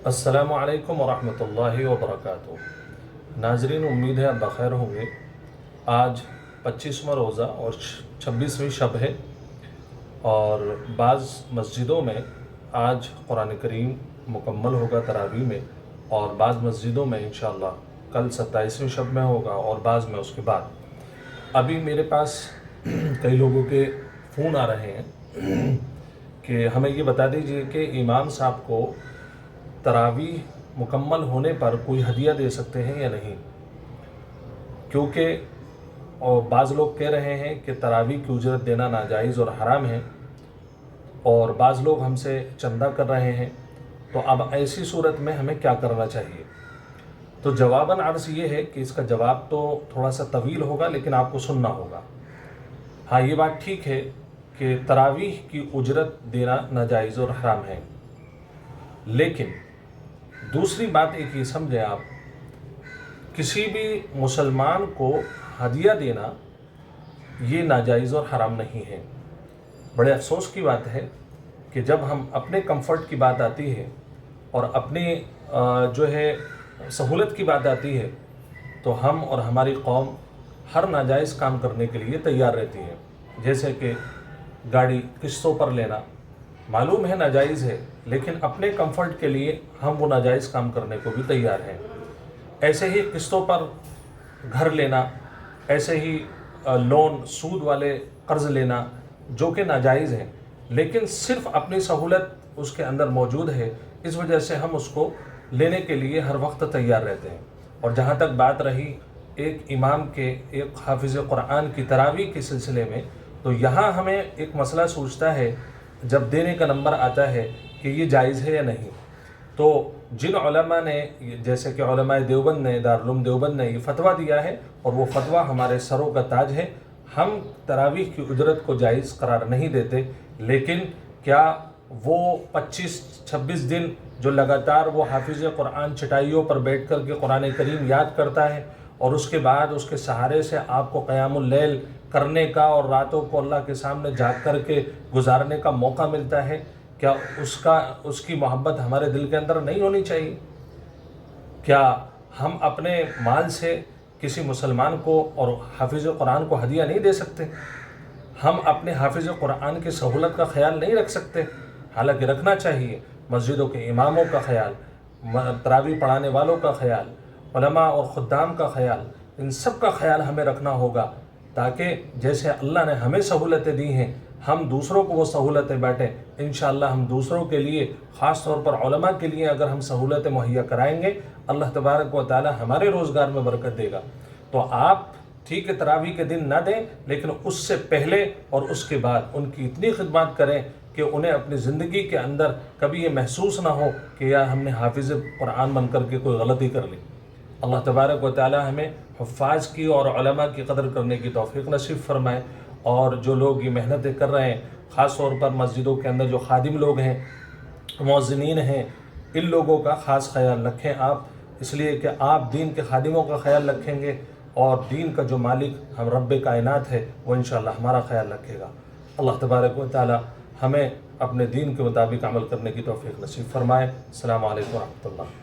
अस्सलामु अलैकुम वरहमतुल्लाहि वबरकातुहू। नाजरीन, उम्मीद है आप बखैर होंगे। आज 25वां रोज़ा और 26वीं शब है और बाज़ मस्जिदों में आज कुरान करीम मुकम्मल होगा तरावी में, और बाज़ मस्जिदों में इंशाअल्लाह कल 27वीं शब में होगा और बाज़ में उसके बाद। अभी मेरे पास कई लोगों के फ़ोन आ रहे हैं कि हमें ये बता दीजिए कि इमाम साहब को तरावी मुकम्मल होने पर कोई हदिया दे सकते हैं या नहीं, क्योंकि और बाज़ लोग कह रहे हैं कि तरावी की उजरत देना नाजायज़ और हराम है, और बाज़ लोग हमसे चंदा कर रहे हैं। तो अब ऐसी सूरत में हमें क्या करना चाहिए? तो जवाबन अर्ज़ ये है कि इसका जवाब तो थोड़ा सा तवील होगा, लेकिन आपको सुनना होगा। हाँ, ये बात ठीक है कि तरावीह की उजरत देना नाजायज़ और हराम है, लेकिन दूसरी बात एक ये समझें आप, किसी भी मुसलमान को हदिया देना ये नाजायज़ और हराम नहीं है। बड़े अफसोस की बात है कि जब हम अपने कंफर्ट की बात आती है और अपनी जो है सहूलत की बात आती है, तो हम और हमारी कौम हर नाजायज़ काम करने के लिए तैयार रहती है। जैसे कि गाड़ी किस्तों पर लेना, मालूम है नाजायज़ है, लेकिन अपने कंफर्ट के लिए हम वो नाजायज़ काम करने को भी तैयार हैं। ऐसे ही किस्तों पर घर लेना, ऐसे ही लोन सूद वाले कर्ज़ लेना जो कि नाजायज़ हैं, लेकिन सिर्फ़ अपनी सहूलत उसके अंदर मौजूद है, इस वजह से हम उसको लेने के लिए हर वक्त तैयार रहते हैं। और जहाँ तक बात रही एक इमाम के, एक हाफिज़ कुरान की तरावी के सिलसिले में, तो यहाँ हमें एक मसला सूझता है जब देने का नंबर आता है कि ये जायज़ है या नहीं। तो जिन उलमा ने, जैसे कि उलमाए देवबंद ने, दारुल देवबंद ने ये फ़तवा दिया है, और वो फ़तवा हमारे सरों का ताज है, हम तरावीह की उजरत को जायज़ करार नहीं देते। लेकिन क्या वो 25-26 दिन जो लगातार वो हाफिज़ कुरान चटाइयों पर बैठ कर के कुरान करीम याद करता है, और उसके बाद उसके सहारे से आपको क़यामुल लैल करने का और रातों को अल्लाह के सामने जाग कर के गुजारने का मौका मिलता है, क्या उसकी मोहब्बत हमारे दिल के अंदर नहीं होनी चाहिए? क्या हम अपने माल से किसी मुसलमान को और हाफिज़ कुरान को हदिया नहीं दे सकते? हम अपने हाफिज़ कुरान की सहूलत का ख्याल नहीं रख सकते? हालांकि रखना चाहिए। मस्जिदों के इमामों का ख्याल, तरावी पढ़ाने वालों का ख्याल, उलमा और खुद्दाम का ख्याल, इन सब का ख्याल हमें रखना होगा, ताकि जैसे अल्लाह ने हमें सहूलतें दी हैं, हम दूसरों को वो सहूलतें बाँटें। इंशाअल्लाह हम दूसरों के लिए, ख़ास तौर पर उलमा के लिए अगर हम सहूलतें मुहैया कराएंगे, अल्लाह तबारक व तआला हमारे रोज़गार में बरकत देगा। तो आप ठीक है तरावी के दिन ना दें, लेकिन उससे पहले और उसके बाद उनकी इतनी खिदमत करें कि उन्हें अपनी ज़िंदगी के अंदर कभी ये महसूस ना हो कि यार हमने हाफिज़ कुरान बन कर के कोई गलती कर ली। अल्लाह तबारक व तआला हमें हुफ़्फ़ाज़ की और उलमा की कदर करने की तौफ़ीक़ नसीब फ़रमाए। और जो लोग ये मेहनतें कर रहे हैं, ख़ास तौर पर मस्जिदों के अंदर जो खादिम लोग हैं, मुअज़्ज़िनीन हैं, इन लोगों का ख़ास ख्याल रखें आप, इसलिए कि आप दीन के खादिमों का ख्याल रखेंगे और दीन का जो मालिक हम रब्बे कायनात है वो इंशाअल्लाह हमारा ख्याल रखेगा। अल्लाह तबारक व तआला हमें अपने दीन के मुताबिक अमल करने की तौफ़ीक़ नसीब फ़रमाए। अस्सलामु अलैकुम व रहमतुल्लाह।